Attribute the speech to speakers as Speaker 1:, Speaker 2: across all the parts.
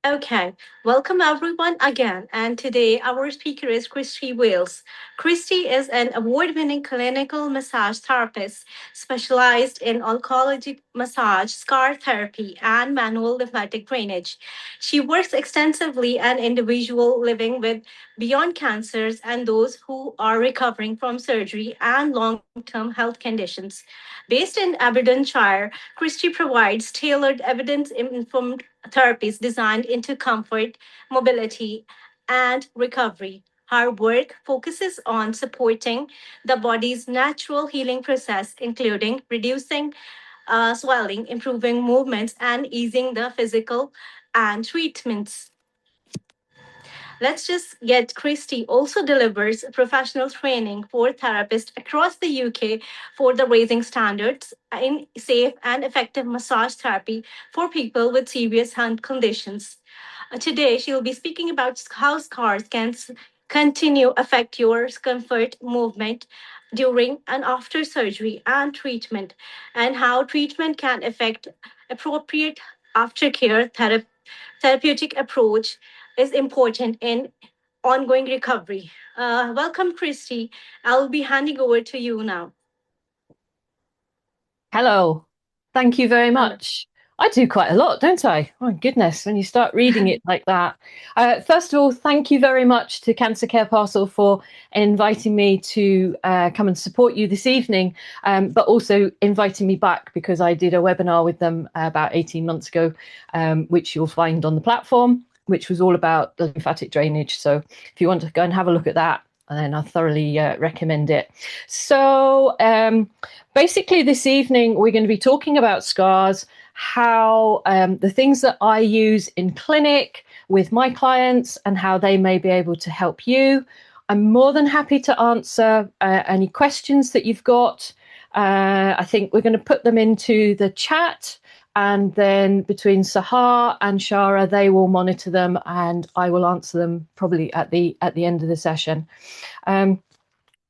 Speaker 1: Okay, welcome everyone again. And today our speaker is Kirsty Wales. Kirsty is an award winning clinical massage therapist specialized in oncology massage, scar therapy, and manual lymphatic drainage. She works extensively on individuals living with beyond cancers and those who are recovering from surgery and long term health conditions. Based in Aberdeenshire, Kirsty provides tailored evidence informed therapies designed into comfort, mobility, and recovery. Her work focuses on supporting the body's natural healing process, including reducing swelling, improving movements, and easing the physical and treatments. Let's just get Christy also delivers professional training for therapists across the UK for the raising standards in safe and effective massage therapy for people with serious health conditions. Today, she will be speaking about how scars can continue affect your comfort, movement during and after surgery and treatment, and how treatment can affect appropriate aftercare therapeutic approach is important in ongoing recovery. Welcome, Christy. I'll be handing over to you now.
Speaker 2: Hello. Thank you very
Speaker 1: Hello.
Speaker 2: much. I do quite a lot, don't I? Oh, goodness, when you start reading it like that. First of all, thank you very much to Cancer Care Parcel for inviting me to come and support you this evening, but also inviting me back because I did a webinar with them about 18 months ago, which you'll find on the platform, which was all about the lymphatic drainage. So if you want to go and have a look at that, then I thoroughly recommend it. So basically, this evening we're going to be talking about scars, how the things that I use in clinic with my clients and how they may be able to help you. I'm more than happy to answer any questions that you've got. I think we're going to put them into the chat, and then between Sahar and Shara, they will monitor them, and I will answer them probably at the end of the session.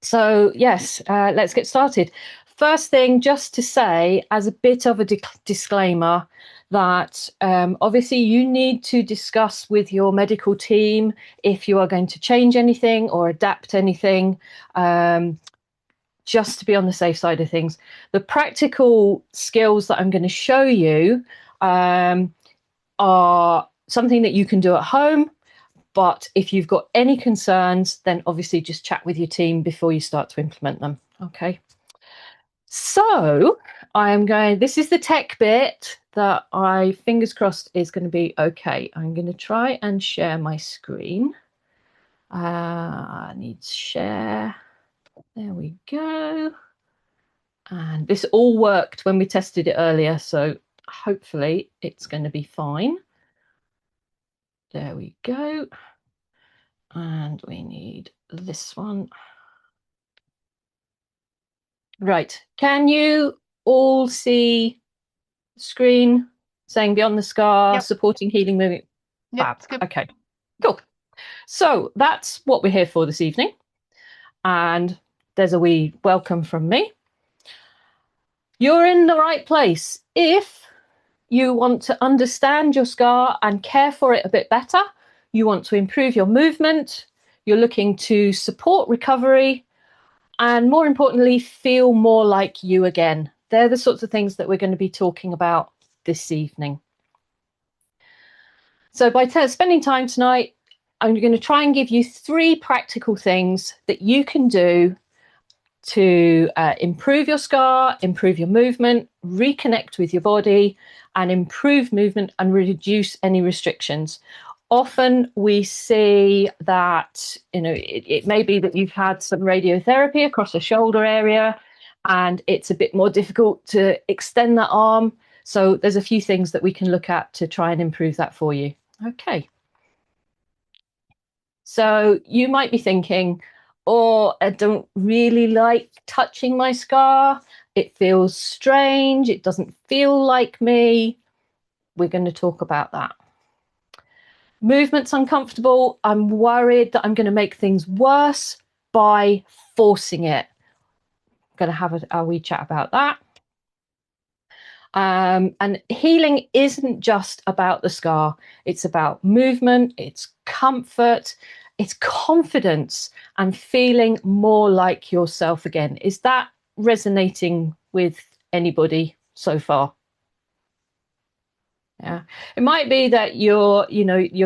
Speaker 2: So yes, let's get started. First thing, just to say, as a bit of a disclaimer, that obviously you need to discuss with your medical team if you are going to change anything or adapt anything, just to be on the safe side of things. The practical skills that I'm going to show you are something that you can do at home. But if you've got any concerns, then obviously just chat with your team before you start to implement them. Okay. So this is the tech bit that fingers crossed, is going to be okay. I'm going to try and share my screen. I need to share. There we go. And this all worked when we tested it earlier, so hopefully it's going to be fine. There we go. And we need this one. Right. Can you all see the screen saying beyond the scar,
Speaker 1: Yep.
Speaker 2: supporting healing movement?
Speaker 1: Yep.
Speaker 2: Fab.
Speaker 1: It's good.
Speaker 2: Okay. Cool. So that's what we're here for this evening. And there's a wee welcome from me. You're in the right place. If you want to understand your scar and care for it a bit better, you want to improve your movement, you're looking to support recovery, and more importantly, feel more like you again. They're the sorts of things that we're going to be talking about this evening. So by spending time tonight, I'm going to try and give you 3 practical things that you can do to improve your scar, improve your movement, reconnect with your body, and improve movement and reduce any restrictions. Often we see that, it may be that you've had some radiotherapy across the shoulder area and it's a bit more difficult to extend that arm. So there's a few things that we can look at to try and improve that for you. Okay. So you might be thinking, oh, I don't really like touching my scar. It feels strange. It doesn't feel like me. We're going to talk about that. Movement's uncomfortable. I'm worried that I'm going to make things worse by forcing it. I'm going to have a wee chat about that. And healing isn't just about the scar. It's about movement, it's comfort, it's confidence, and feeling more like yourself again. Is that resonating with anybody so far? Yeah. It might be that your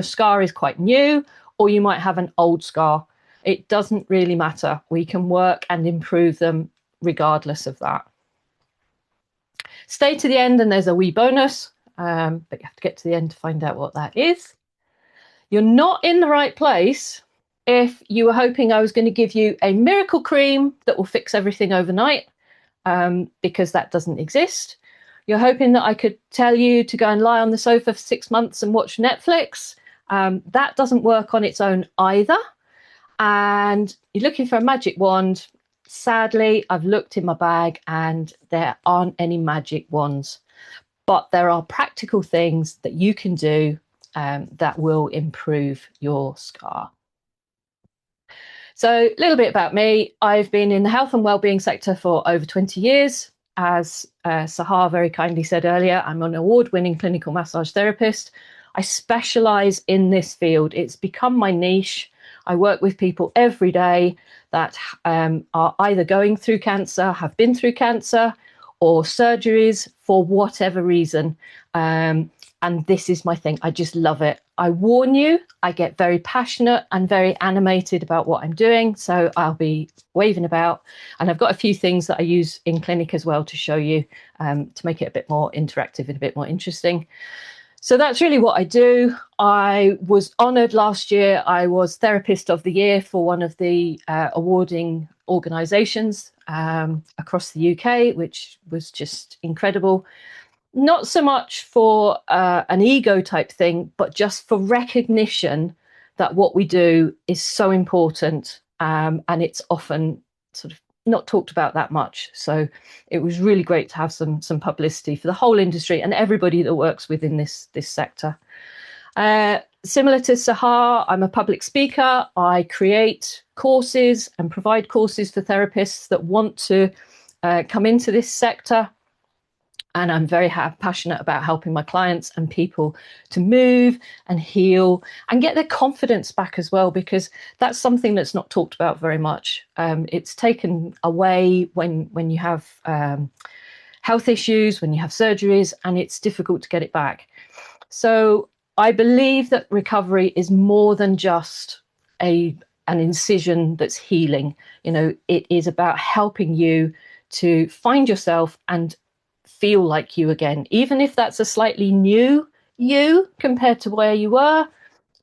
Speaker 2: scar is quite new, or you might have an old scar. It doesn't really matter. We can work and improve them regardless of that. Stay to the end and there's a wee bonus, but you have to get to the end to find out what that is. You're not in the right place if you were hoping I was going to give you a miracle cream that will fix everything overnight, because that doesn't exist. You're hoping that I could tell you to go and lie on the sofa for 6 months and watch Netflix. That doesn't work on its own either. And you're looking for a magic wand. Sadly, I've looked in my bag and there aren't any magic wands, but there are practical things that you can do that will improve your scar. So a little bit about me. I've been in the health and wellbeing sector for over 20 years. As Sahar very kindly said earlier, I'm an award-winning clinical massage therapist. I specialise in this field. It's become my niche. I work with people every day that are either going through cancer, have been through cancer, or surgeries for whatever reason. And this is my thing. I just love it. I warn you, I get very passionate and very animated about what I'm doing. So I'll be waving about. And I've got a few things that I use in clinic as well to show you, to make it a bit more interactive and a bit more interesting. So that's really what I do. I was honoured last year. I was Therapist of the Year for one of the awarding organisations across the UK, which was just incredible. Not so much for an ego type thing, but just for recognition that what we do is so important, and it's often sort of not talked about that much. So it was really great to have some publicity for the whole industry and everybody that works within this sector. Similar to Sahar, I'm a public speaker. I create courses and provide courses for therapists that want to come into this sector. And I'm very passionate about helping my clients and people to move and heal and get their confidence back as well, because that's something that's not talked about very much. It's taken away when you have health issues, when you have surgeries, and it's difficult to get it back. So I believe that recovery is more than just an incision that's healing. It is about helping you to find yourself and feel like you again, even if that's a slightly new you compared to where you were,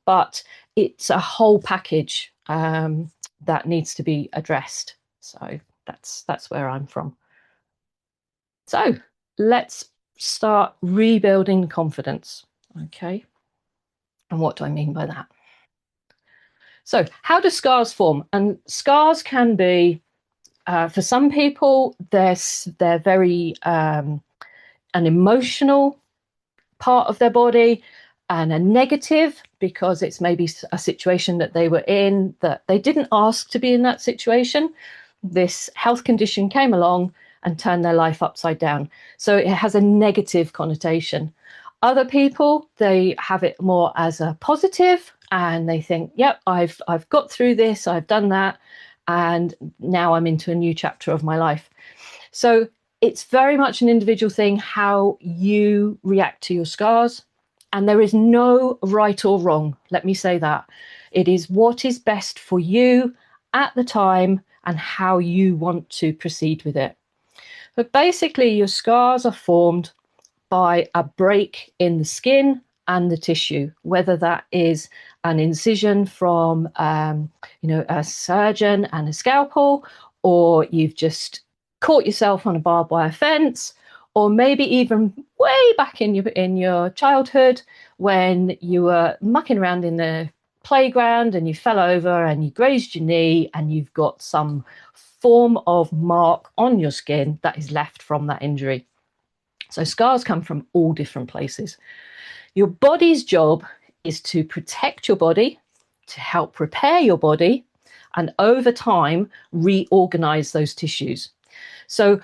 Speaker 2: but it's a whole package that needs to be addressed. So that's where I'm from. So let's start rebuilding confidence. Okay. And what do I mean by that? So how do scars form? And scars can be, for some people, they're very an emotional part of their body, and a negative because it's maybe a situation that they were in that they didn't ask to be in that situation. This health condition came along and turned their life upside down. So it has a negative connotation. Other people, they have it more as a positive and they think, yep, I've got through this, I've done that, and now I'm into a new chapter of my life. So it's very much an individual thing how you react to your scars. And there is no right or wrong. Let me say that. It is what is best for you at the time and how you want to proceed with it. But basically, your scars are formed by a break in the skin and the tissue, whether that is an incision from a surgeon and a scalpel, or you've just caught yourself on a barbed wire fence, or maybe even way back in your childhood when you were mucking around in the playground and you fell over and you grazed your knee and you've got some form of mark on your skin that is left from that injury. So scars come from all different places. Your body's job is to protect your body, to help repair your body, and over time reorganize those tissues. So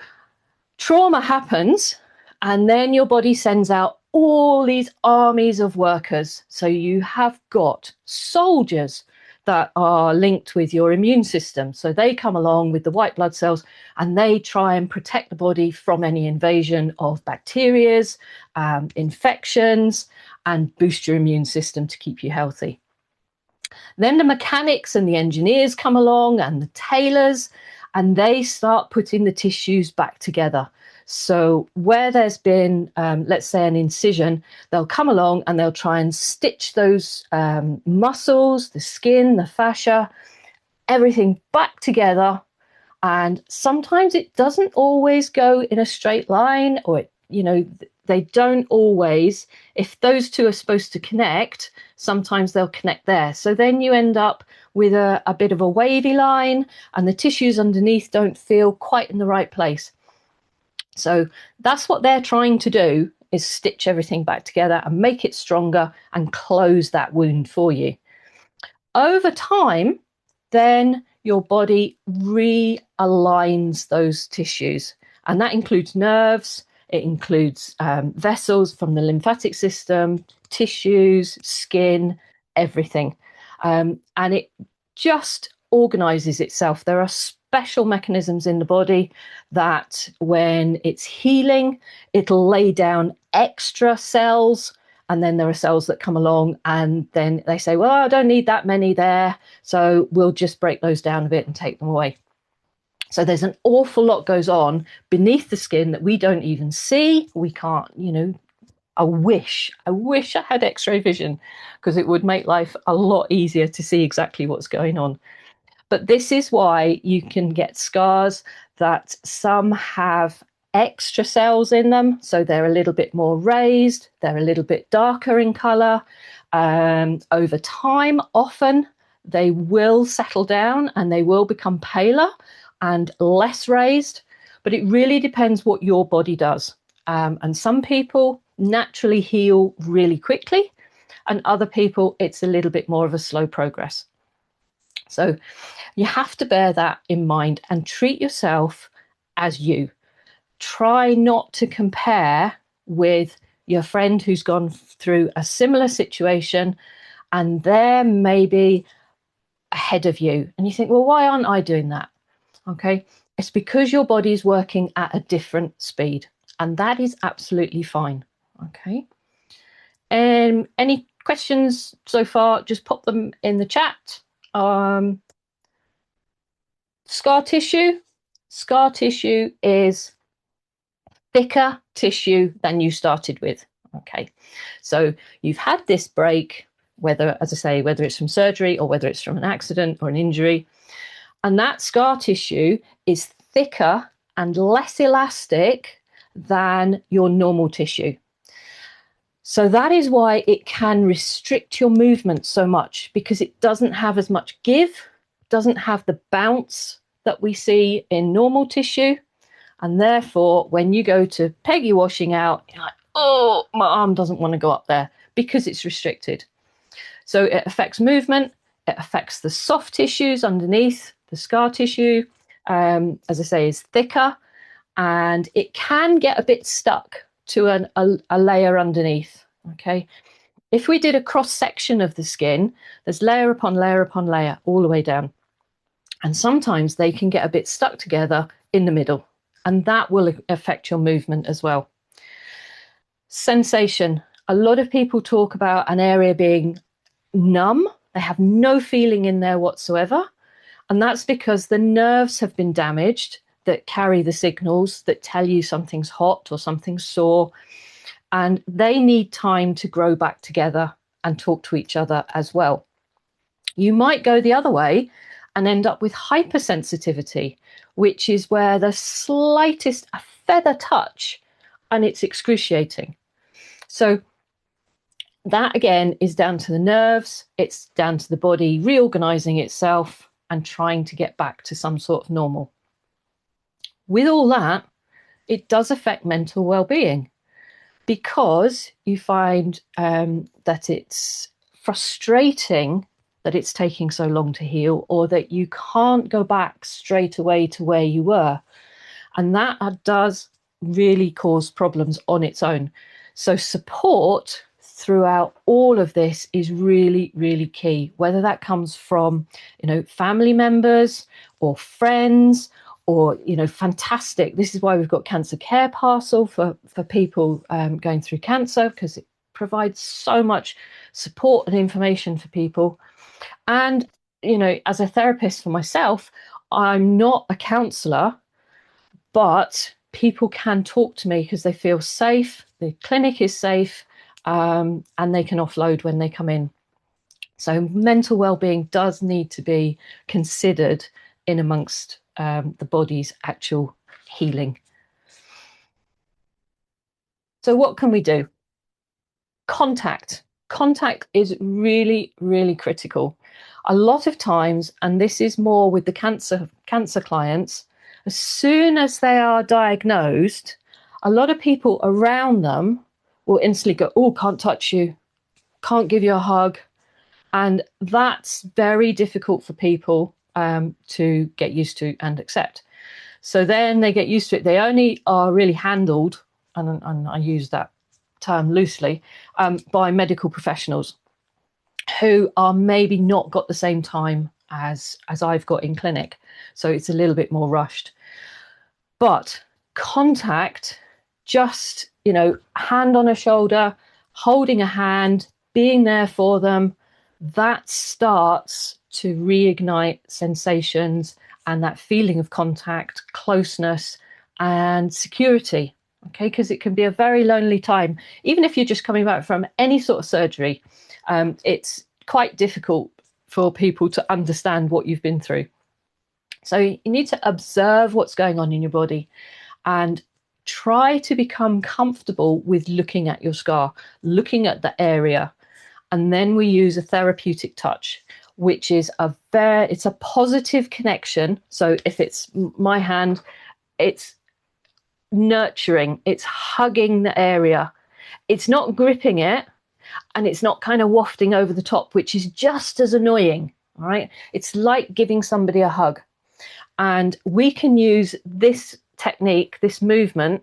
Speaker 2: trauma happens And then your body sends out all these armies of workers. So you have got soldiers that are linked with your immune system. So they come along with the white blood cells and they try and protect the body from any invasion of bacteria, infections, and boost your immune system to keep you healthy. Then the mechanics and the engineers come along and the tailors, and they start putting the tissues back together. So where there's been, let's say, an incision, they'll come along and they'll try and stitch those muscles, the skin, the fascia, everything back together. And sometimes it doesn't always go in a straight line, or they don't always. If those two are supposed to connect, sometimes they'll connect there. So then you end up with a bit of a wavy line, and the tissues underneath don't feel quite in the right place. So that's what they're trying to do, is stitch everything back together and make it stronger and close that wound for you. Over time, then your body realigns those tissues, and that includes nerves, it includes vessels from the lymphatic system, tissues, skin, everything. And it just organizes itself. There are special mechanisms in the body that when it's healing, it'll lay down extra cells. And then there are cells that come along and then they say, well, I don't need that many there, so we'll just break those down a bit and take them away. So there's an awful lot goes on beneath the skin that we don't even see. We can't, I wish I had X-ray vision, because it would make life a lot easier to see exactly what's going on. But this is why you can get scars that some have extra cells in them. So they're a little bit more raised, they're a little bit darker in colour. Over time, often they will settle down and they will become paler and less raised. But it really depends what your body does. And some people naturally heal really quickly, and other people, it's a little bit more of a slow progress. So you have to bear that in mind and treat yourself as you. Try not to compare with your friend who's gone through a similar situation and they're maybe ahead of you. And you think, well, why aren't I doing that? Okay, it's because your body is working at a different speed, and that is absolutely fine. Okay. Any questions so far? Just pop them in the chat. Scar tissue. Scar tissue is thicker tissue than you started with. Okay, so you've had this break, whether, as I say, whether it's from surgery or whether it's from an accident or an injury, and that scar tissue is thicker and less elastic than your normal tissue. So that is why it can restrict your movement so much, because it doesn't have as much give, doesn't have the bounce that we see in normal tissue. And therefore, when you go to peg your washing out, you're like, oh, my arm doesn't want to go up there because it's restricted. So it affects movement, it affects the soft tissues underneath. The scar tissue, as I say, is thicker, and it can get a bit stuck to a layer underneath. Okay, if we did a cross section of the skin, there's layer upon layer upon layer all the way down, and sometimes they can get a bit stuck together in the middle, and that will affect your movement as well. Sensation. A lot of people talk about an area being numb. They have no feeling in there whatsoever, and that's because the nerves have been damaged that carry the signals that tell you something's hot or something's sore, and they need time to grow back together and talk to each other as well. You might go the other way and end up with hypersensitivity, which is where the slightest a feather touch and it's excruciating. So that again is down to the nerves, it's down to the body reorganizing itself and trying to get back to some sort of normal. With all that, it does affect mental well-being, because you find that it's frustrating that it's taking so long to heal, or that you can't go back straight away to where you were. And that does really cause problems on its own. So support throughout all of this is really, really key, whether that comes from, family members or friends or, fantastic. This is why we've got Cancer Care Parcel for people going through cancer, because it provides so much support and information for people. And, as a therapist for myself, I'm not a counsellor, but people can talk to me because they feel safe, the clinic is safe, and they can offload when they come in. So mental well-being does need to be considered in amongst the body's actual healing. So what can we do? Contact is really, really critical. A lot of times, and this is more with the cancer clients, as soon as they are diagnosed, a lot of people around them will instantly go, oh, can't touch you, can't give you a hug. And that's very difficult for people to get used to and accept. So then they get used to it. They only are really handled, and I use that term loosely, by medical professionals who are maybe not got the same time as I've got in clinic. So it's a little bit more rushed. But contact, just, hand on a shoulder, holding a hand, being there for them, that starts to reignite sensations and that feeling of contact, closeness, and security. Okay, because it can be a very lonely time. Even if you're just coming back from any sort of surgery, it's quite difficult for people to understand what you've been through. So you need to observe what's going on in your body and try to become comfortable with looking at your scar, looking at the area. And then we use a therapeutic touch, which is it's a positive connection. So if it's my hand, it's nurturing, it's hugging the area. It's not gripping it, and it's not kind of wafting over the top, which is just as annoying. All right. It's like giving somebody a hug. And we can use this technique, this movement,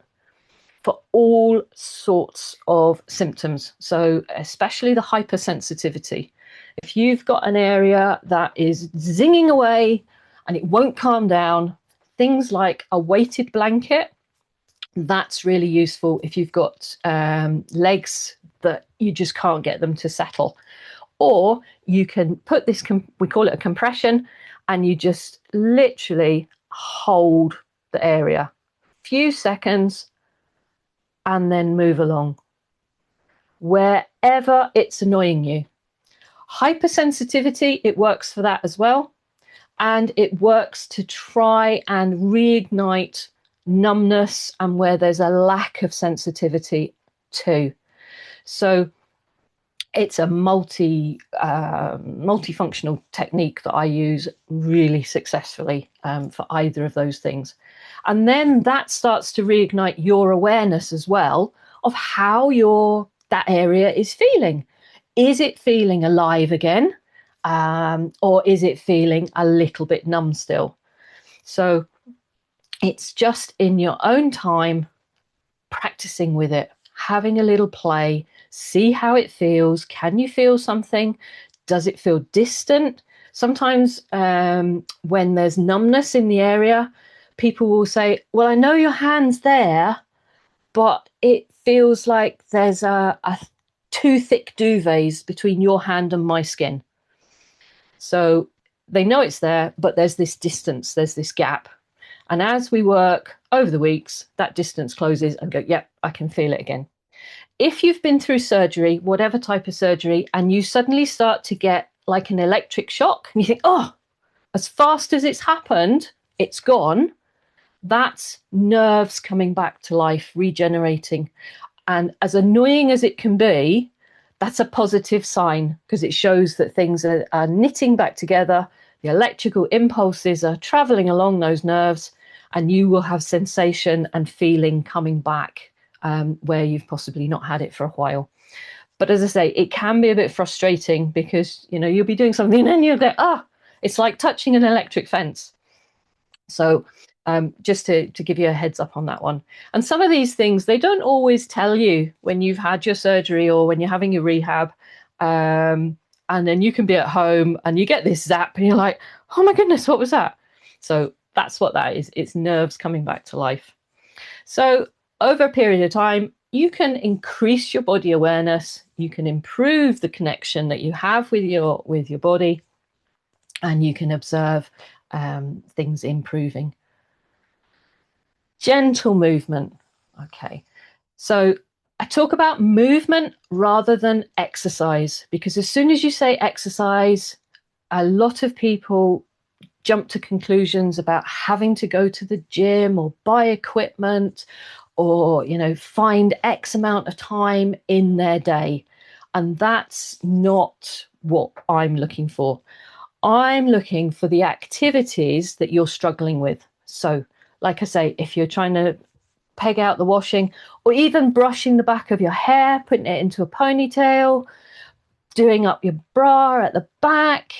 Speaker 2: for all sorts of symptoms. So especially the hypersensitivity. If you've got an area that is zinging away and it won't calm down, things like a weighted blanket, that's really useful if you've got legs that you just can't get them to settle. Or you can put this, we call it a compression, and you just literally hold the area few seconds and then move along wherever it's annoying you. Hypersensitivity, it works for that as well. And it works to try and reignite numbness and where there's a lack of sensitivity too. So it's a multifunctional technique that I use really successfully for either of those things. And then that starts to reignite your awareness as well of how that area is feeling. Is it feeling alive again? Or is it feeling a little bit numb still? So it's just in your own time, practicing with it, having a little play, see how it feels. Can you feel something? Does it feel distant? Sometimes when there's numbness in the area, people will say, well, I know your hand's there, but it feels like there's a two thick duvets between your hand and my skin. So they know it's there, but there's this distance, there's this gap. And as we work over the weeks, that distance closes and go, yep, I can feel it again. If you've been through surgery, whatever type of surgery, and you suddenly start to get like an electric shock and you think, oh, as fast as it's happened, it's gone. That's nerves coming back to life, regenerating. And as annoying as it can be, that's a positive sign because it shows that things are knitting back together. The electrical impulses are traveling along those nerves, and you will have sensation and feeling coming back where you've possibly not had it for a while. But as I say, it can be a bit frustrating because, you'll be doing something and you'll go, it's like touching an electric fence. So just to give you a heads up on that one. And some of these things, they don't always tell you when you've had your surgery or when you're having your rehab. And then you can be at home and you get this zap and you're like, oh my goodness, what was that? So that's what that is. It's nerves coming back to life. So over a period of time, you can increase your body awareness. You can improve the connection that you have with your body, and you can observe things improving. Gentle movement. Okay. So I talk about movement rather than exercise, because as soon as you say exercise, a lot of people jump to conclusions about having to go to the gym or buy equipment or, find X amount of time in their day. And that's not what I'm looking for. I'm looking for the activities that you're struggling with. So, like I say, if you're trying to peg out the washing, or even brushing the back of your hair, putting it into a ponytail, doing up your bra at the back,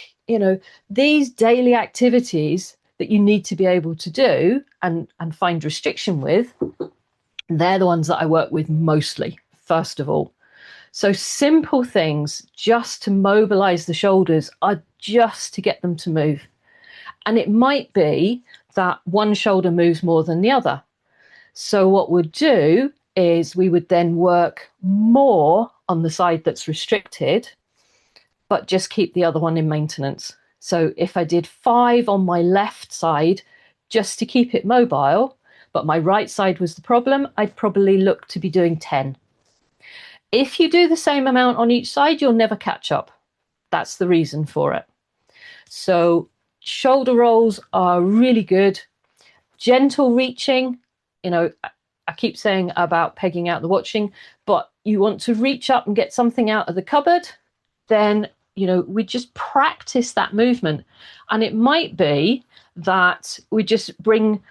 Speaker 2: these daily activities that you need to be able to do and find restriction with, they're the ones that I work with mostly, first of all. So simple things just to mobilize the shoulders are just to get them to move. And it might be that one shoulder moves more than the other. So what we'd do is we would then work more on the side that's restricted, but just keep the other one in maintenance. So if I did 5 on my left side, just to keep it mobile, but my right side was the problem, I'd probably look to be doing 10. If you do the same amount on each side, you'll never catch up. That's the reason for it. So shoulder rolls are really good. Gentle reaching, I keep saying about pegging out the watching, but you want to reach up and get something out of the cupboard, then, we just practice that movement. And it might be that we just bring,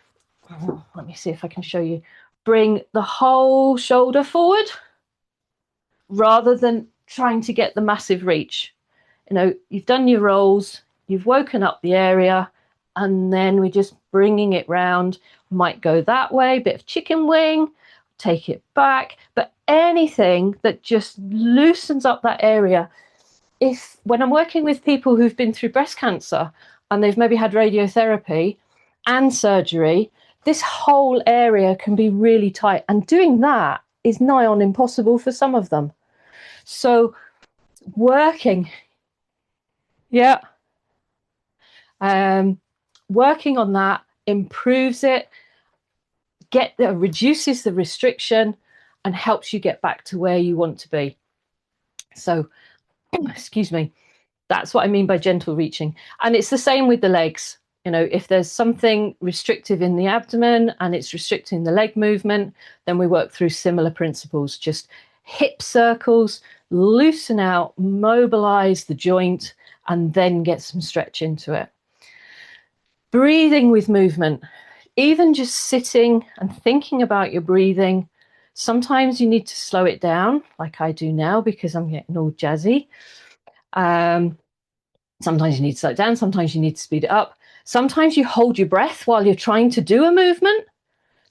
Speaker 2: let me see if I can show you, bring the whole shoulder forward rather than trying to get the massive reach. You've done your rolls, you've woken up the area, and then we're just bringing it round. Might go that way, bit of chicken wing, take it back, but anything that just loosens up that area. When I'm working with people who've been through breast cancer and they've maybe had radiotherapy and surgery, this whole area can be really tight, and doing that is nigh on impossible for some of them. So working on that improves it, reduces the restriction, and helps you get back to where you want to be. So, excuse me, that's what I mean by gentle reaching. And it's the same with the legs. If there's something restrictive in the abdomen and it's restricting the leg movement, then we work through similar principles. Just hip circles, loosen out, mobilize the joint, and then get some stretch into it. Breathing with movement, even just sitting and thinking about your breathing. Sometimes you need to slow it down, like I do now because I'm getting all jazzy. Sometimes you need to slow it down. Sometimes you need to speed it up. Sometimes you hold your breath while you're trying to do a movement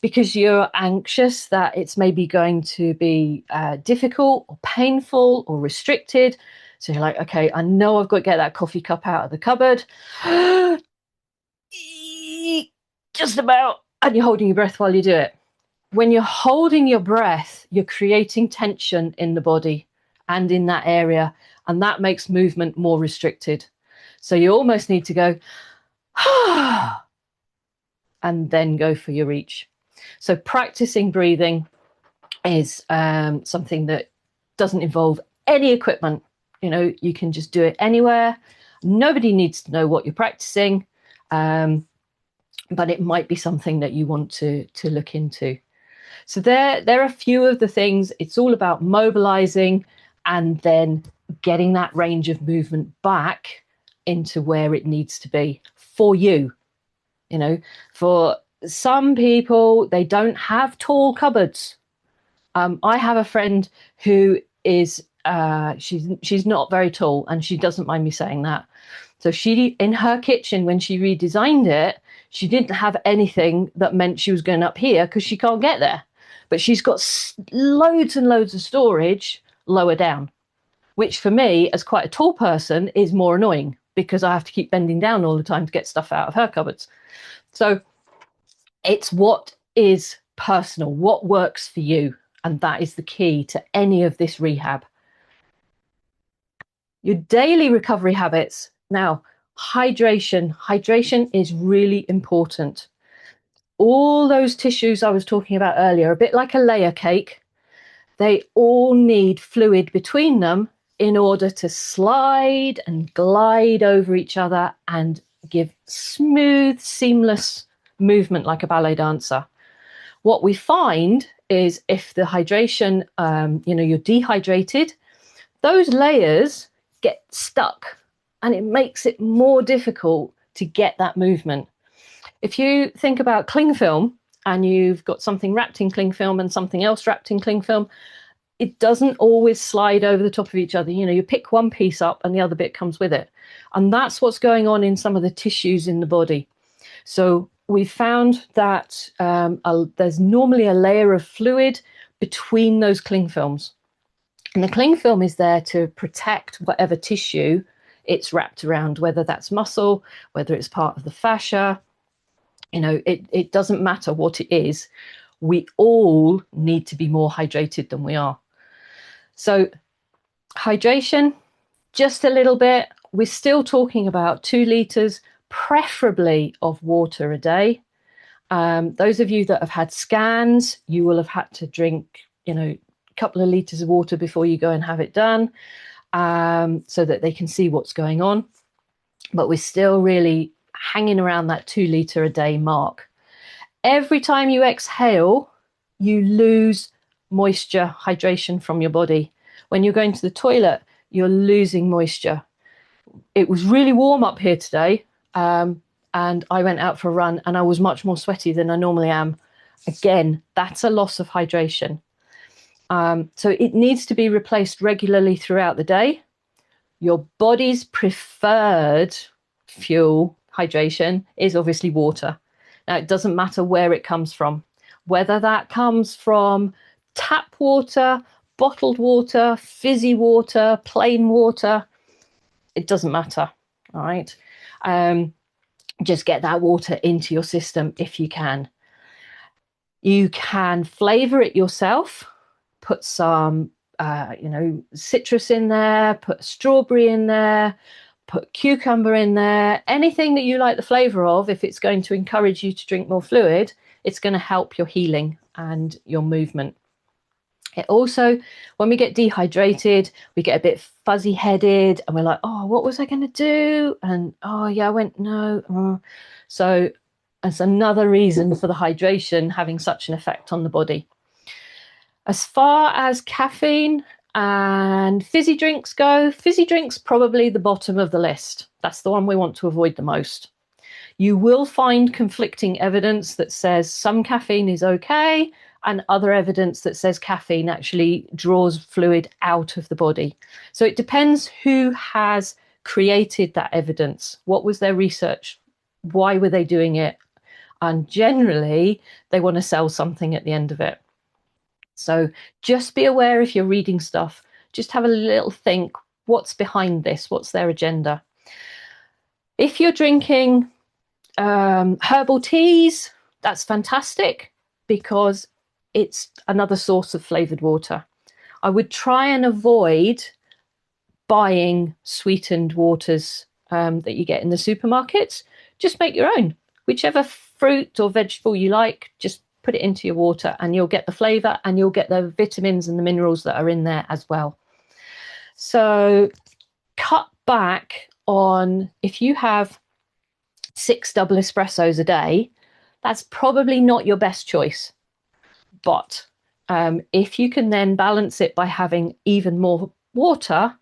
Speaker 2: because you're anxious that it's maybe going to be difficult or painful or restricted. So you're like, okay, I know I've got to get that coffee cup out of the cupboard. Just about. And you're holding your breath while you do it. When you're holding your breath, you're creating tension in the body and in that area, and that makes movement more restricted. So you almost need to go, and then go for your reach. So practicing breathing is something that doesn't involve any equipment. You can just do it anywhere. Nobody needs to know what you're practicing, but it might be something that you want to look into. So there are a few of the things. It's all about mobilizing and then getting that range of movement back into where it needs to be for you. For some people, they don't have tall cupboards. I have a friend who is she's not very tall, and she doesn't mind me saying that. So she, in her kitchen, when she redesigned it, She didn't have anything that meant she was going up here because she can't get there. But she's got loads and loads of storage lower down, which for me, as quite a tall person, is more annoying because I have to keep bending down all the time to get stuff out of her cupboards. So it's what is personal, what works for you. And that is the key to any of this rehab. Your daily recovery habits. Now, hydration is really important. All those tissues I was talking about earlier, a bit like a layer cake, they all need fluid between them in order to slide and glide over each other and give smooth, seamless movement like a ballet dancer. What we find is if the hydration, you're dehydrated, those layers get stuck and it makes it more difficult to get that movement. If you think about cling film and you've got something wrapped in cling film and something else wrapped in cling film, it doesn't always slide over the top of each other. You pick one piece up and the other bit comes with it. And that's what's going on in some of the tissues in the body. So we found that there's normally a layer of fluid between those cling films. And the cling film is there to protect whatever tissue it's wrapped around, whether that's muscle, whether it's part of the fascia. It doesn't matter what it is. We all need to be more hydrated than we are. So hydration, just a little bit. We're still talking about 2 litres, preferably of water a day. Those of you that have had scans, you will have had to drink, a couple of litres of water before you go and have it done, so that they can see what's going on. But we're still really hanging around that 2 litre a day mark. Every time you exhale, you lose moisture, hydration from your body. When you're going to the toilet, you're losing moisture. It was really warm up here today, and I went out for a run and I was much more sweaty than I normally am. Again, that's a loss of hydration. So it needs to be replaced regularly throughout the day. Your body's preferred fuel, hydration, is obviously water. Now, it doesn't matter where it comes from, whether that comes from tap water, bottled water, fizzy water, plain water, it doesn't matter. All right. Just get that water into your system if you can. You can flavor it yourself, put some, citrus in there, put strawberry in there, put cucumber in there, anything that you like the flavor of. If it's going to encourage you to drink more fluid, it's going to help your healing and your movement. It also, when we get dehydrated, we get a bit fuzzy headed and we're like, oh, what was I going to do? And oh yeah, I went, no. So that's another reason for the hydration having such an effect on the body. As far as caffeine and fizzy drinks go, fizzy drinks probably the bottom of the list. That's the one we want to avoid the most. You will find conflicting evidence that says some caffeine is okay and other evidence that says caffeine actually draws fluid out of the body. So it depends who has created that evidence. What was their research? Why were they doing it? And generally, they want to sell something at the end of it. So just be aware if you're reading stuff, just have a little think, what's behind this? What's their agenda? If you're drinking herbal teas, that's fantastic because it's another source of flavoured water. I would try and avoid buying sweetened waters that you get in the supermarkets. Just make your own. Whichever fruit or vegetable you like, just put it into your water and you'll get the flavour and you'll get the vitamins and the minerals that are in there as well. So cut back on, if you have 6 double espressos a day, that's probably not your best choice. But if you can then balance it by having even more water,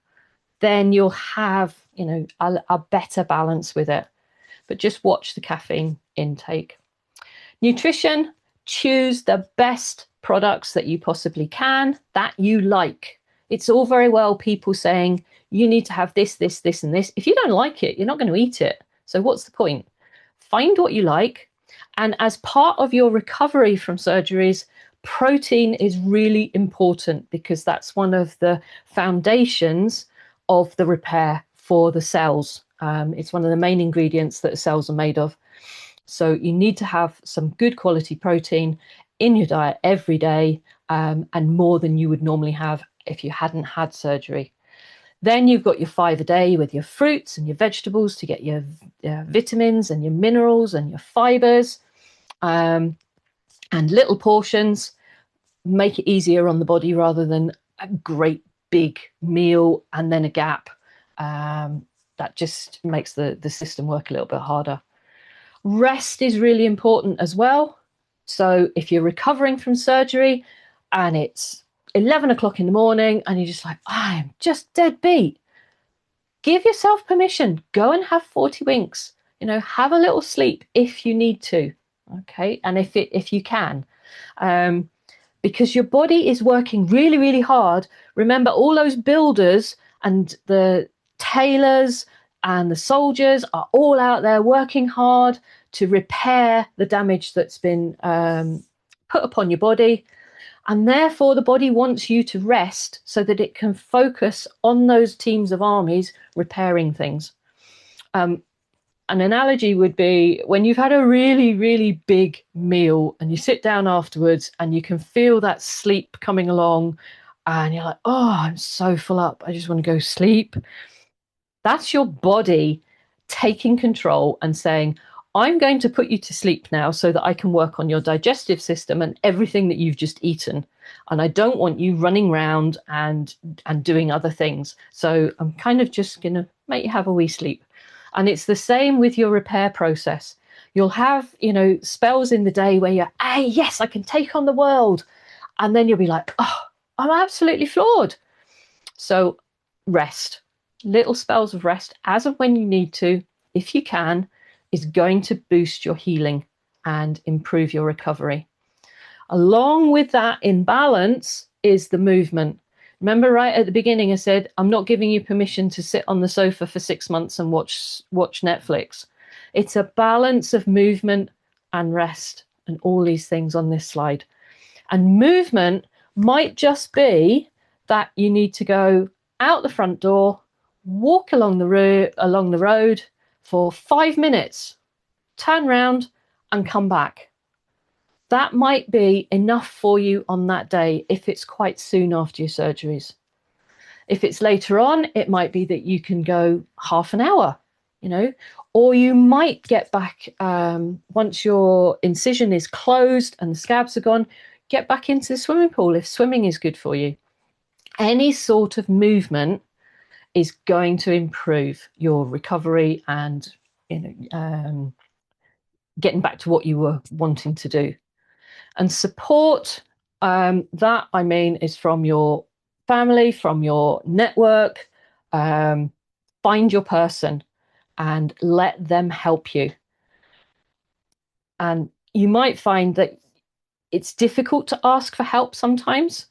Speaker 2: then you'll have, a better balance with it. But just watch the caffeine intake. Nutrition, choose the best products that you possibly can, that you like. It's all very well people saying, you need to have this, this, this, and this. If you don't like it, you're not going to eat it. So what's the point? find what you like. And as part of your recovery from surgeries, protein is really important because that's one of the foundations of the repair for the cells. It's one of the main ingredients that the cells are made of. So you need to have some good quality protein in your diet every day, and more than you would normally have if you hadn't had surgery. Then you've got your 5 a day with your fruits and your vegetables to get your vitamins and your minerals and your fibers, and little portions. Make it easier on the body rather than a great big meal and then a gap. That just makes the system work a little bit harder. Rest is really important as well. So if you're recovering from surgery and it's 11 o'clock in the morning and you're just like, I'm just dead beat, give yourself permission. Go and have 40 winks. Have a little sleep if you need to. Okay. And if you can, because your body is working really, really hard. Remember, all those builders and the tailors and the soldiers are all out there working hard to repair the damage that's been put upon your body. And therefore, the body wants you to rest so that it can focus on those teams of armies repairing things. An analogy would be when you've had a really, really big meal and you sit down afterwards and you can feel that sleep coming along and you're like, oh, I'm so full up. I just want to go sleep. That's your body taking control and saying, I'm going to put you to sleep now so that I can work on your digestive system and everything that you've just eaten. And I don't want you running around and doing other things. So I'm kind of just going to make you have a wee sleep. And it's the same with your repair process. You'll have, spells in the day where you're, hey, yes, I can take on the world. And then you'll be like, oh, I'm absolutely floored. So rest, little spells of rest as of when you need to, if you can, is going to boost your healing and improve your recovery. Along with that, in balance, is the movement. Remember right at the beginning, I said, I'm not giving you permission to sit on the sofa for 6 months and watch Netflix. It's a balance of movement and rest and all these things on this slide. And movement might just be that you need to go out the front door, walk along the road for 5 minutes, turn round and come back. That might be enough for you on that day if it's quite soon after your surgeries. If it's later on, it might be that you can go half an hour, or you might get back once your incision is closed and the scabs are gone, get back into the swimming pool if swimming is good for you. Any sort of movement is going to improve your recovery and getting back to what you were wanting to do. And support, that I mean is from your family, from your network. Find your person and let them help you. And you might find that it's difficult to ask for help sometimes.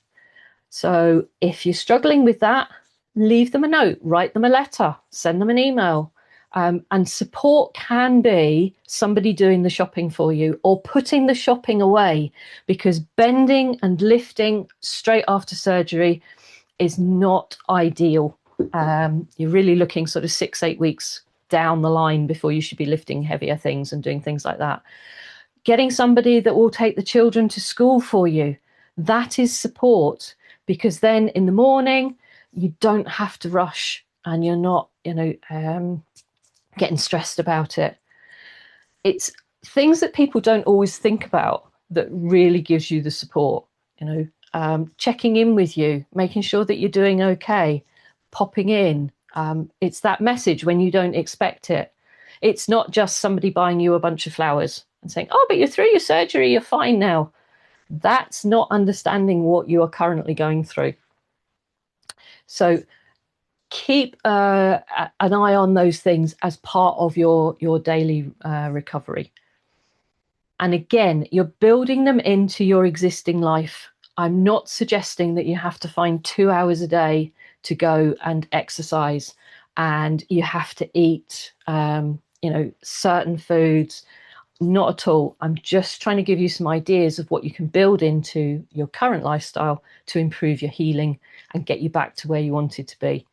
Speaker 2: So if you're struggling with that, leave them a note, write them a letter, send them an email. And support can be somebody doing the shopping for you or putting the shopping away, because bending and lifting straight after surgery is not ideal. You're really looking sort of 6-8 weeks down the line before you should be lifting heavier things and doing things like that. Getting somebody that will take the children to school for you, that is support, because then in the morning you don't have to rush and you're not, getting stressed about it. It's things that people don't always think about that really gives you the support, checking in with you, making sure that you're doing okay, popping in. It's that message when you don't expect it. It's not just somebody buying you a bunch of flowers and saying, oh, but you're through your surgery, you're fine now. That's not understanding what you are currently going through. So keep an eye on those things as part of your daily recovery. And again, you're building them into your existing life. I'm not suggesting that you have to find 2 hours a day to go and exercise and you have to eat, certain foods. Not at all. I'm just trying to give you some ideas of what you can build into your current lifestyle to improve your healing and get you back to where you wanted to be.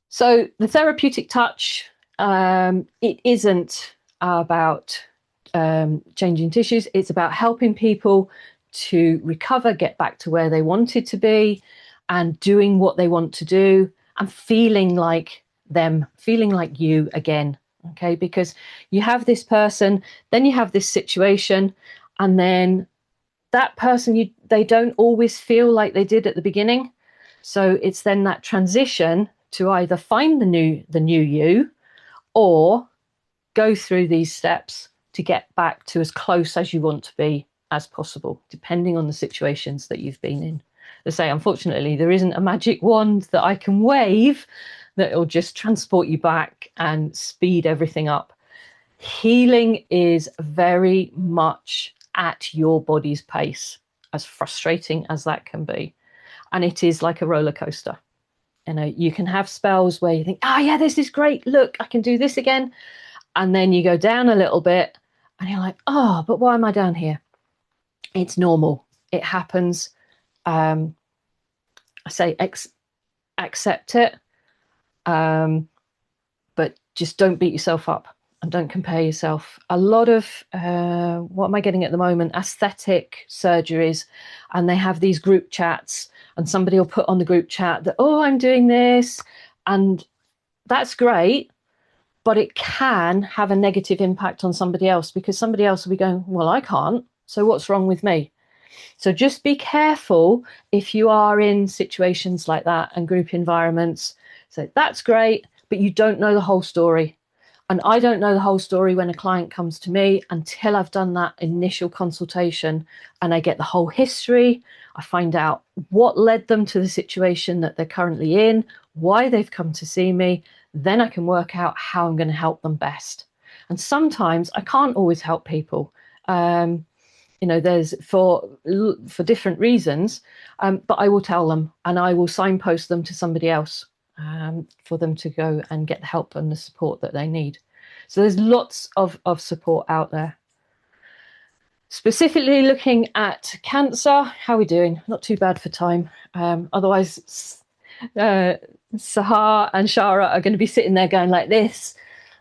Speaker 2: So the therapeutic touch, it isn't about changing tissues. It's about helping people to recover, get back to where they wanted to be, and doing what they want to do, and feeling like them, feeling like you again. Okay, because you have this person, then you have this situation, and then that person, they don't always feel like they did at the beginning. So it's then that transition to either find the new you, or go through these steps to get back to as close as you want to be as possible, depending on the situations that you've been in. As I say, unfortunately, there isn't a magic wand that I can wave that will just transport you back and speed everything up. Healing is very much at your body's pace, as frustrating as that can be. And it is like a roller coaster. You can have spells where you think, oh yeah, this is great. Look, I can do this again. And then you go down a little bit and you're like, oh, but why am I down here? It's normal. It happens. I say accept it. But just don't beat yourself up and don't compare yourself. A lot of, what am I getting at the moment? Aesthetic surgeries, and they have these group chats, and somebody will put on the group chat that, oh, I'm doing this. And that's great, but it can have a negative impact on somebody else, because somebody else will be going, well, I can't. So what's wrong with me? So just be careful if you are in situations like that and group environments. So that's great, but you don't know the whole story. And I don't know the whole story when a client comes to me until I've done that initial consultation and I get the whole history. I find out what led them to the situation that they're currently in, why they've come to see me. Then I can work out how I'm going to help them best. And sometimes I can't always help people. There's for different reasons, but I will tell them and I will signpost them to somebody else for them to go and get the help and the support that they need. So there's lots of support out there. Specifically looking at cancer, how are we doing? Not too bad for time. Otherwise, Sahar and Shara are going to be sitting there going like this,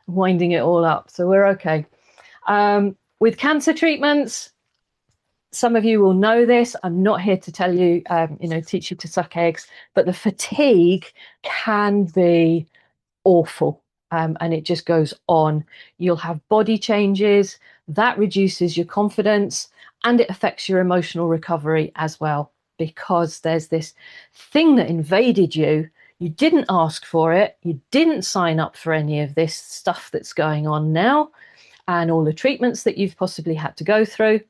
Speaker 2: winding it all up. So we're okay. With cancer treatments, some of you will know this. I'm not here to tell you, teach you to suck eggs, but the fatigue can be awful. And it just goes on. You'll have body changes that reduces your confidence, and it affects your emotional recovery as well, because there's this thing that invaded you. You didn't ask for it. You didn't sign up for any of this stuff that's going on now and all the treatments that you've possibly had to go through,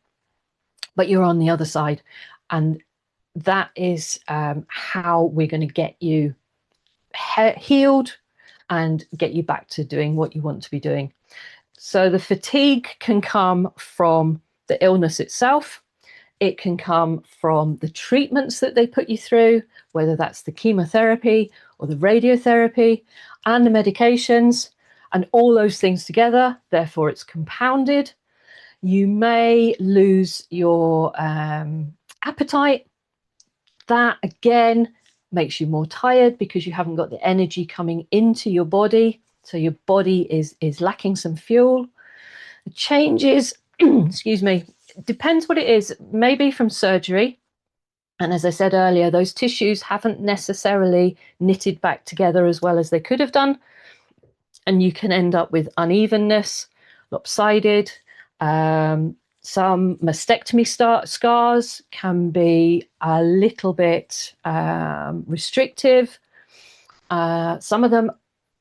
Speaker 2: but you're on the other side. And that is how we're going to get you healed and get you back to doing what you want to be doing. So the fatigue can come from the illness itself. It can come from the treatments that they put you through, whether that's the chemotherapy or the radiotherapy and the medications, and all those things together. Therefore, it's compounded. You may lose your appetite. That, again, makes you more tired because you haven't got the energy coming into your body. So your body is lacking some fuel. The changes, excuse me, depends what it is, maybe from surgery. And as I said earlier, those tissues haven't necessarily knitted back together as well as they could have done. And you can end up with unevenness, lopsided. Some mastectomy scars can be a little bit restrictive. Some of them,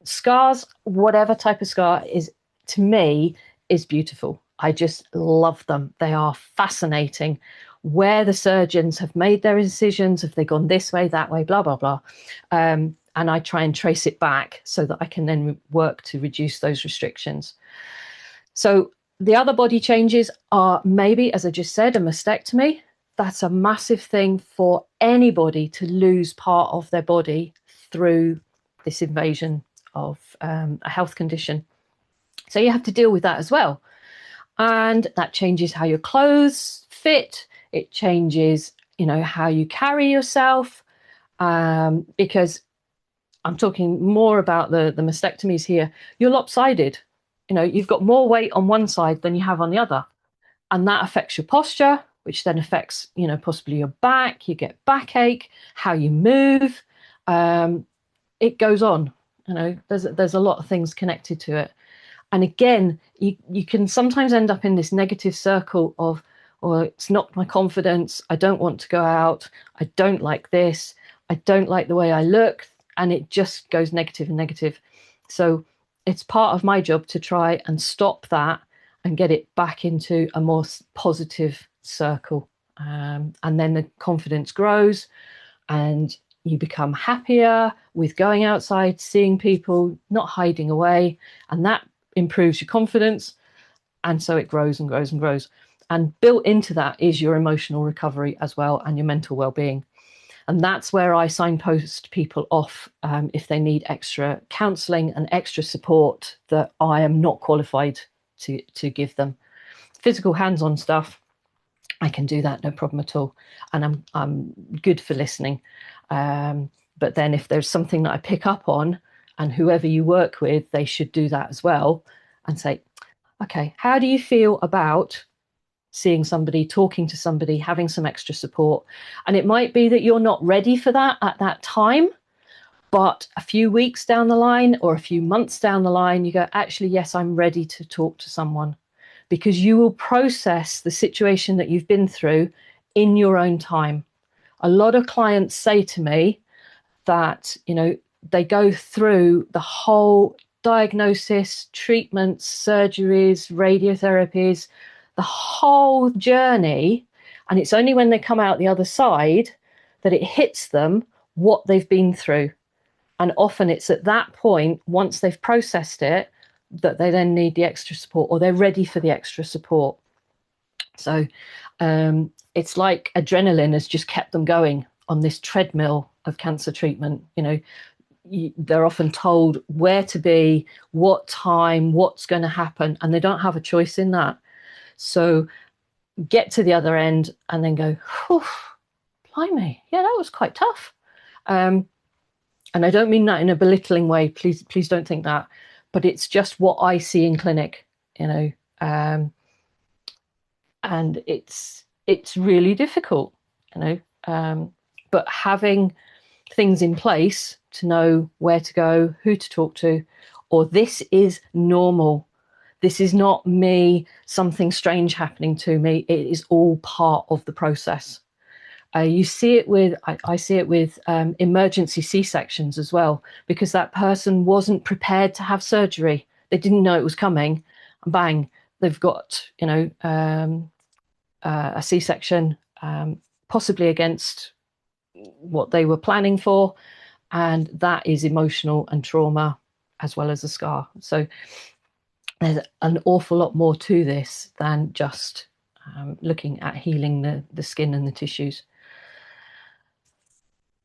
Speaker 2: scars, whatever type of scar is, to me, is beautiful. I just love them. They are fascinating. Where the surgeons have made their incisions, have they gone this way, that way, blah, blah, blah. And I try and trace it back so that I can then work to reduce those restrictions. So the other body changes are maybe, as I just said, a mastectomy. That's a massive thing for anybody to lose part of their body through this invasion a health condition. So you have to deal with that as well. And that changes how your clothes fit. It changes, how you carry yourself. Because I'm talking more about the mastectomies here. You're lopsided. You've got more weight on one side than you have on the other. And that affects your posture, which then affects, possibly your back. You get backache, how you move. It goes on. There's a lot of things connected to it. And again, you can sometimes end up in this negative circle of, well, it's not my confidence. I don't want to go out. I don't like this. I don't like the way I look. And it just goes negative and negative. So it's part of my job to try and stop that and get it back into a more positive circle. And then the confidence grows and you become happier with going outside, seeing people, not hiding away. And that improves your confidence. And so it grows and grows and grows. And built into that is your emotional recovery as well and your mental well-being. And that's where I signpost people off if they need extra counselling and extra support that I am not qualified to give them. Physical hands-on stuff, I can do that, no problem at all. And I'm good for listening. But then if there's something that I pick up on, and whoever you work with, they should do that as well and say, okay, how do you feel about seeing somebody, talking to somebody, having some extra support? And it might be that you're not ready for that at that time, but a few weeks down the line or a few months down the line, you go, actually, yes, I'm ready to talk to someone, because you will process the situation that you've been through in your own time. A lot of clients say to me that, they go through the whole diagnosis, treatments, surgeries, radiotherapies, the whole journey. And it's only when they come out the other side that it hits them what they've been through. And often it's at that point, once they've processed it, that they then need the extra support, or they're ready for the extra support. So it's like adrenaline has just kept them going on this treadmill of cancer treatment. They're often told where to be, what time, what's going to happen, and they don't have a choice in that. So get to the other end and then go, blimey, yeah, that was quite tough. And I don't mean that in a belittling way. Please don't think that. But it's just what I see in clinic, and it's really difficult, but having things in place to know where to go, who to talk to, or this is normal. This is not me, something strange happening to me. It is all part of the process. You see it with, I see it with emergency C-sections as well, because that person wasn't prepared to have surgery. They didn't know it was coming, and bang, they've got, a C-section, possibly against what they were planning for. And that is emotional and trauma as well as a scar. So there's an awful lot more to this than just looking at healing the skin and the tissues.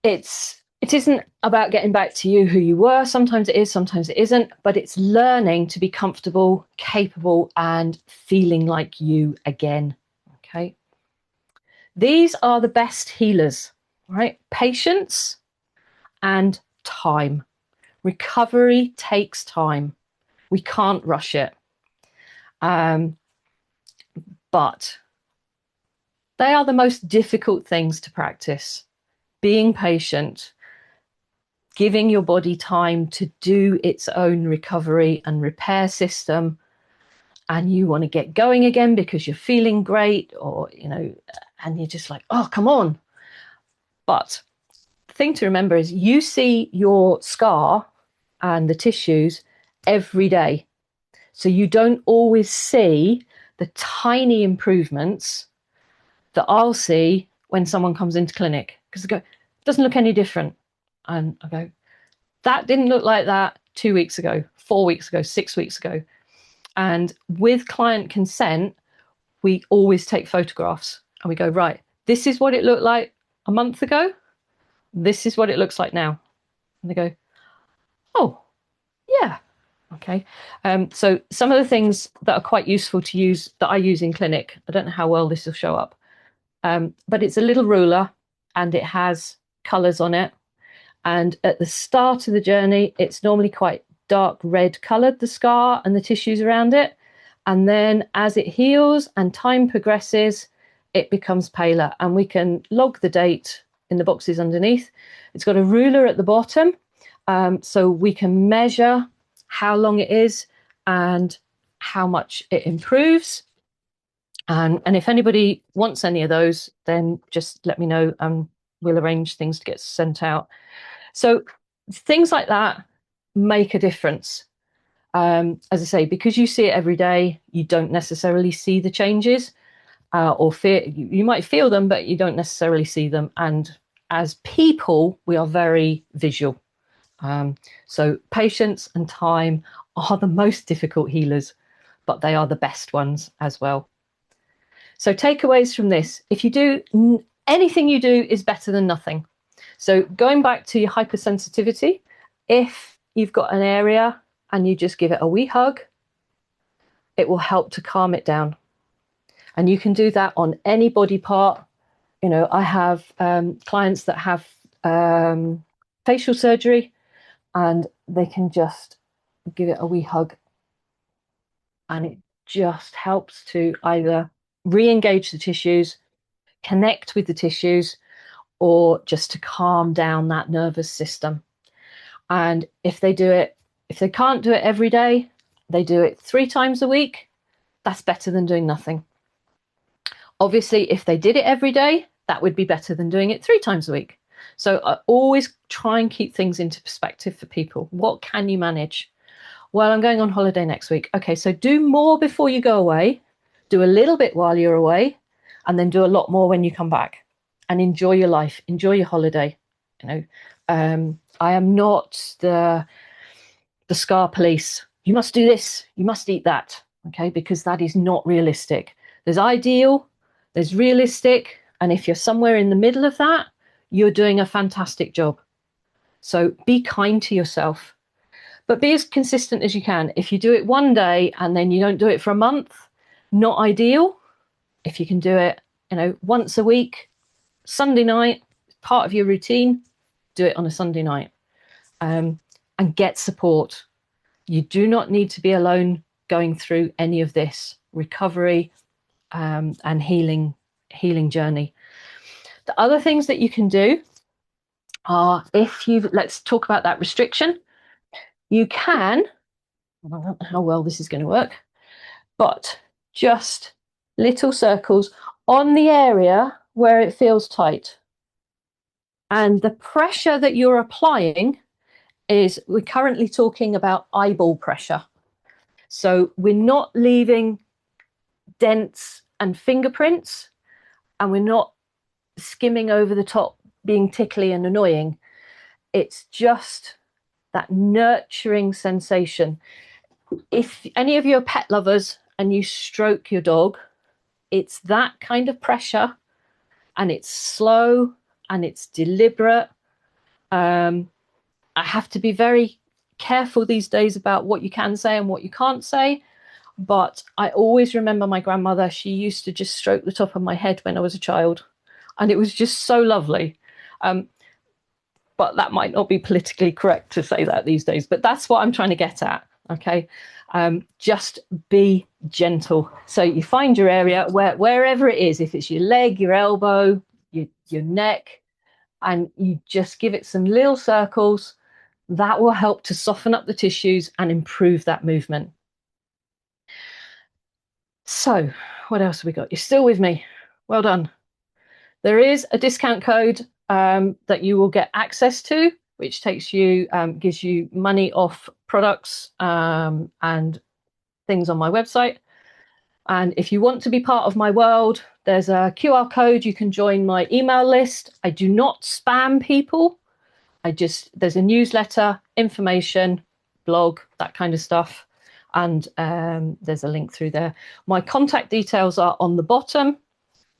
Speaker 2: It isn't about getting back to you who you were. Sometimes it is, sometimes it isn't, but it's learning to be comfortable, capable, and feeling like you again. Okay. These are the best healers, right? Patience and time. Recovery takes time. We can't rush it. But they are the most difficult things to practice. Being patient, giving your body time to do its own recovery and repair system, and you want to get going again because you're feeling great, or, and you're just like, oh, come on. But the thing to remember is you see your scar and the tissues every day. So you don't always see the tiny improvements that I'll see when someone comes into clinic, because I go, it doesn't look any different. And I go, that didn't look like that 2 weeks ago, 4 weeks ago, 6 weeks ago. And with client consent, we always take photographs and we go, right, this is what it looked like a month ago. This is what it looks like now. And they go, oh, Yeah. Okay. So some of the things that are quite useful to use that I use in clinic, I don't know how well this will show up, but it's a little ruler and it has colours on it. And at the start of the journey, it's normally quite dark red coloured, the scar and the tissues around it. And then as it heals and time progresses, it becomes paler. And we can log the date in the boxes underneath. It's got a ruler at the bottom, so we can measure how long it is and how much it improves. And if anybody wants any of those, then just let me know and we'll arrange things to get sent out. So things like that make a difference. As I say, because you see it every day, you don't necessarily see the changes, or you might feel them, but you don't necessarily see them. And as people, we are very visual. So patience and time are the most difficult healers, but they are the best ones as well. So takeaways from this: if you do anything you do is better than nothing. So going back to your hypersensitivity, if you've got an area and you just give it a wee hug, it will help to calm it down. And you can do that on any body part. You know, I have clients that have facial surgery and they can just give it a wee hug and it just helps to either re-engage the tissues, connect with the tissues, or just to calm down that nervous system. And if they can't do it every day, they do it 3 times a week, that's better than doing nothing. Obviously, if they did it every day, that would be better than doing it 3 times a week. So I always try and keep things into perspective for people. What can you manage? Well, I'm going on holiday next week. Okay, so do more before you go away, do a little bit while you're away, and then do a lot more when you come back. And enjoy your life, enjoy your holiday. You know, I am not the scar police. You must do this, you must eat that, okay? Because that is not realistic. There's ideal, there's realistic, and if you're somewhere in the middle of that, you're doing a fantastic job. So be kind to yourself, but be as consistent as you can. If you do it one day and then you don't do it for a month, not ideal. If you can do it, you know, once a week, Sunday night, part of your routine, do it on a Sunday night, and get support. You do not need to be alone going through any of this recovery and healing journey. The other things that you can do are, let's talk about that restriction. You can, I don't know how well this is going to work, but just little circles on the area where it feels tight. And the pressure that you're applying is, we're currently talking about eyeball pressure. So we're not leaving dents and fingerprints, and we're not skimming over the top, being tickly and annoying. It's just that nurturing sensation. If any of you are pet lovers and you stroke your dog, it's that kind of pressure, and it's slow and it's deliberate. I have to be very careful these days about what you can say and what you can't say. But I always remember my grandmother, she used to just stroke the top of my head when I was a child. And it was just so lovely. But that might not be politically correct to say that these days. But that's what I'm trying to get at. Okay. Just be gentle. So you find your area wherever it is, if it's your leg, your elbow, your neck, and you just give it some little circles. That will help to soften up the tissues and improve that movement. So what else have we got? You're still with me. Well done. There is a discount code that you will get access to, which takes you, gives you money off products and things on my website. And if you want to be part of my world, there's a QR code. You can join my email list. I do not spam people. There's a newsletter, information, blog, that kind of stuff. And there's a link through there. My contact details are on the bottom.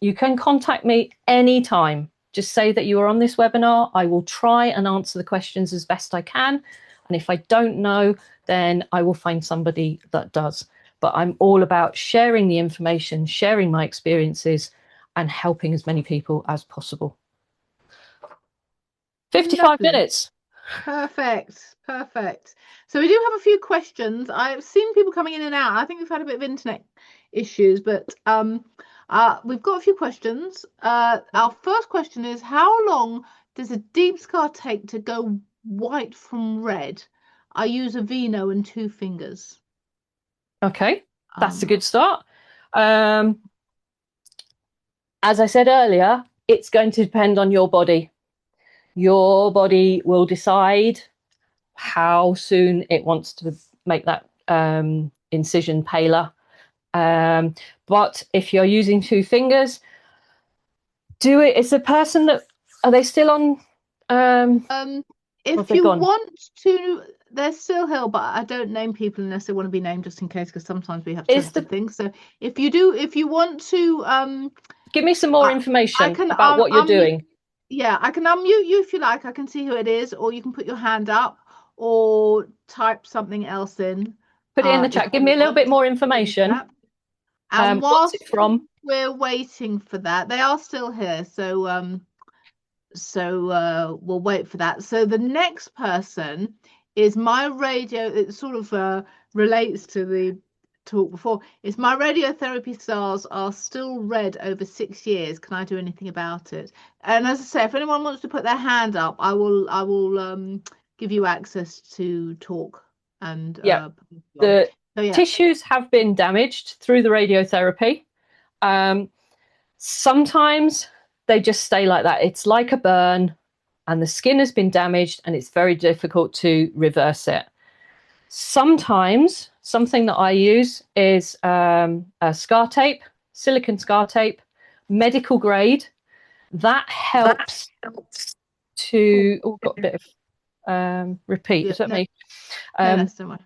Speaker 2: You can contact me anytime. Just say that you are on this webinar. I will try and answer the questions as best I can. And if I don't know, then I will find somebody that does. But I'm all about sharing the information, sharing my experiences, and helping as many people as possible. 55
Speaker 3: Lovely.
Speaker 2: minutes.
Speaker 3: Perfect. So we do have a few questions. I've seen people coming in and out. I think we've had a bit of internet issues, but we've got a few questions. Our first question is, how long does a deep scar take to go white from red? I use a Vino and 2 fingers.
Speaker 2: Okay, that's a good start. As I said earlier, it's going to depend on your body. Your body will decide how soon it wants to make that incision paler. But if you're using 2 fingers, do it. It's a person that, are they still on?
Speaker 3: If you want to, they're still here, but I don't name people unless they want to be named, just in case, because sometimes we have sensitive things. So if you want to,
Speaker 2: give me some more information about what you're doing.
Speaker 3: Yeah, I can unmute you if you like. I can see who it is, or you can put your hand up or type something else in.
Speaker 2: Put it in the chat. Give me a little bit more information.
Speaker 3: And
Speaker 2: what's it from?
Speaker 3: We're waiting for that. They are still here, so we'll wait for that. So the next person is my radio. It sort of relates to the talk before. Is my radiotherapy scars are still red over 6 years? Can I do anything about it? And as I say, if anyone wants to put their hand up, I will give you access to talk. And
Speaker 2: the tissues have been damaged through the radiotherapy. Sometimes they just stay like that. It's like a burn, and the skin has been damaged, and it's very difficult to reverse it. Sometimes something that I use is a scar tape, silicone scar tape, medical grade. That helps to. Oh, got a bit of repeat. Is that me?
Speaker 3: No, that's so much.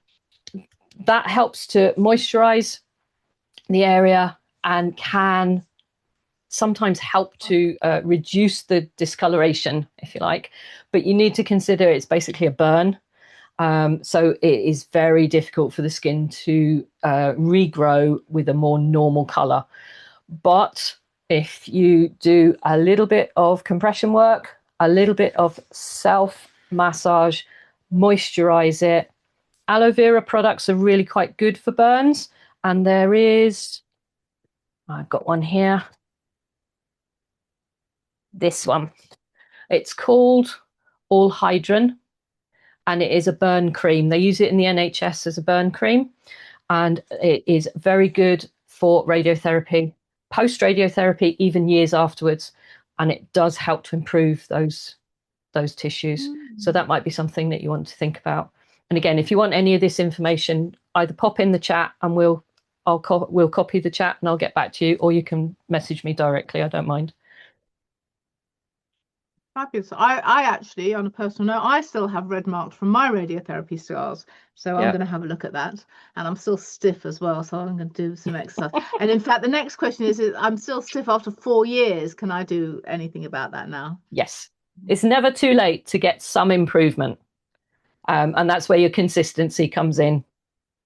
Speaker 2: That helps to moisturize the area and can sometimes help to reduce the discoloration, if you like. But you need to consider it's basically a burn. So it is very difficult for the skin to regrow with a more normal color. But if you do a little bit of compression work, a little bit of self massage, moisturize it. Aloe vera products are really quite good for burns. And there is, I've got one here. This one. It's called All Hydron, and it is a burn cream. They use it in the NHS as a burn cream, and it is very good for radiotherapy, post-radiotherapy, even years afterwards, and it does help to improve those tissues. So that might be something that you want to think about. And again, if you want any of this information, either pop in the chat and we'll copy the chat and I'll get back to you, or you can message me directly. I don't mind.
Speaker 3: Fabulous. I actually, on a personal note, I still have red marks from my radiotherapy scars. So I'm going to have a look at that. And I'm still stiff as well. So I'm going to do some exercise. And in fact, the next question is I'm still stiff after 4 years. Can I do anything about that now?
Speaker 2: Yes. It's never too late to get some improvement. And that's where your consistency comes in.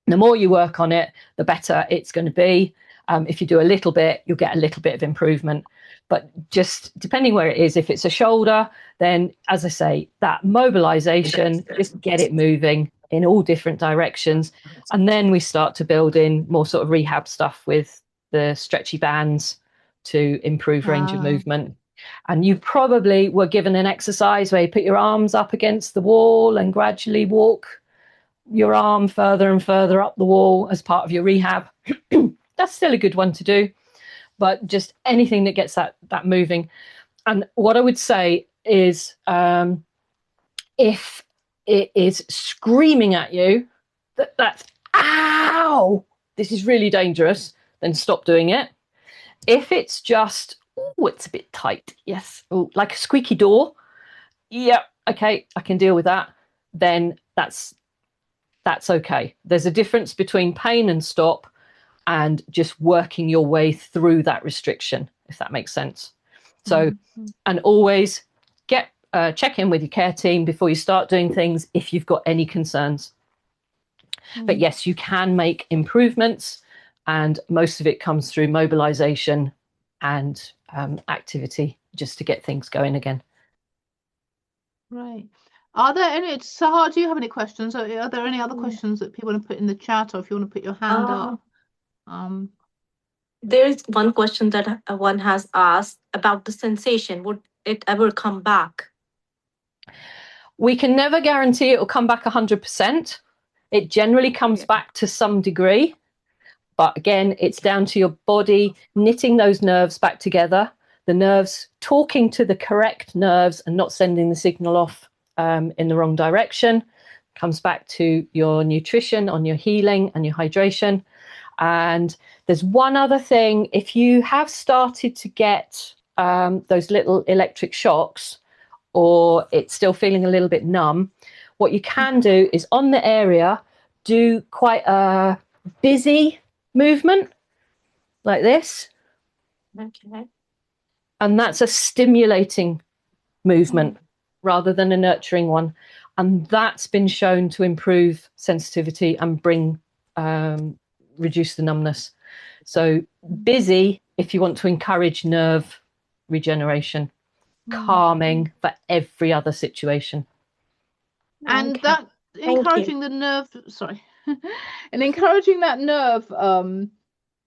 Speaker 2: The more you work on it, the better it's going to be. If you do a little bit, you'll get a little bit of improvement. But just depending where it is, if it's a shoulder, then, as I say, that mobilization, just get it moving in all different directions. And then we start to build in more sort of rehab stuff with the stretchy bands to improve range of movement. And you probably were given an exercise where you put your arms up against the wall and gradually walk your arm further and further up the wall as part of your rehab. That's still a good one to do, but just anything that gets that moving. And what I would say is, if it is screaming at you that's ow, this is really dangerous, then stop doing it. If it's just, oh, it's a bit tight, yes, oh, like a squeaky door, yeah, okay, I can deal with that, then that's okay. There's a difference between pain and stop and just working your way through that restriction, if that makes sense. So, and always get check in with your care team before you start doing things if you've got any concerns. But yes, you can make improvements, and most of it comes through mobilization and activity just to get things going again.
Speaker 3: Right. Are there any, Sahar, do you have any questions? Are there any other questions that people want to put in the chat, or if you want to put your hand up?
Speaker 1: There's one question that one has asked about the sensation. Would it ever come back?
Speaker 2: We can never guarantee it will come back 100%. It generally comes back to some degree. But again, it's down to your body knitting those nerves back together, the nerves talking to the correct nerves and not sending the signal off in the wrong direction. Comes back to your nutrition, on your healing and your hydration. And there's one other thing. If you have started to get those little electric shocks, or it's still feeling a little bit numb, what you can do is on the area, do quite a busy movement like this.
Speaker 1: Okay.
Speaker 2: And that's a stimulating movement rather than a nurturing one. And that's been shown to improve sensitivity and reduce the numbness. So busy if you want to encourage nerve regeneration, calming for every other situation.
Speaker 3: And that encouraging the nerve, sorry, and encouraging that nerve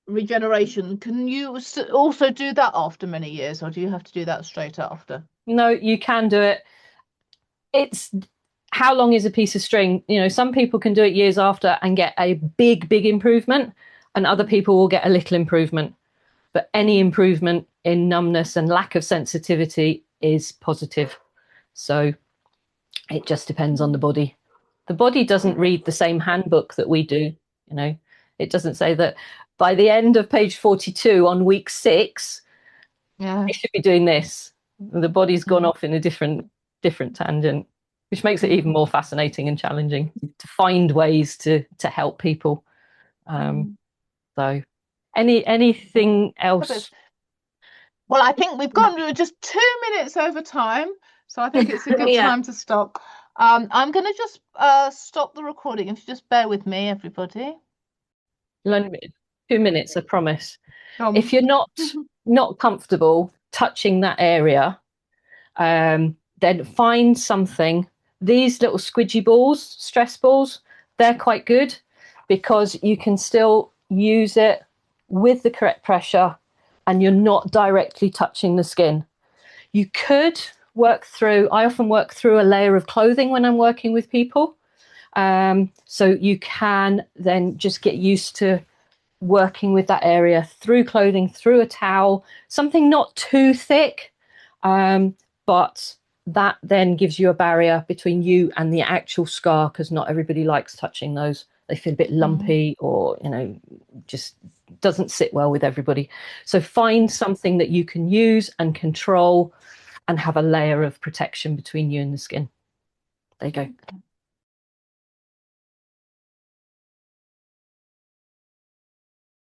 Speaker 3: regeneration, can you also do that after many years, or do you have to do that straight after?
Speaker 2: No, you can do it. It's how long is a piece of string? You know, some people can do it years after and get a big improvement, and other people will get a little improvement. But any improvement in numbness and lack of sensitivity is positive. So it just depends on the body. The body doesn't read the same handbook that we do. You know, it doesn't say that by the end of page 42 on week 6, you should be doing this. The body's gone off in a different tangent, which makes it even more fascinating and challenging to find ways to help people. So anything else?
Speaker 3: Well, I think we've gone just 2 minutes over time, so I think it's a good time to stop. I'm going to just stop the recording. If you just bear with me, everybody.
Speaker 2: 2 minutes, I promise. If you're not comfortable touching that area, then find something. These little squidgy balls, stress balls, they're quite good because you can still use it with the correct pressure and you're not directly touching the skin. You could I often work through a layer of clothing when I'm working with people. So you can then just get used to working with that area through clothing, through a towel, something not too thick, but that then gives you a barrier between you and the actual scar, because not everybody likes touching those. They feel a bit lumpy or, you know, just doesn't sit well with everybody. So find something that you can use and control and have a layer of protection between you and the skin. There you go.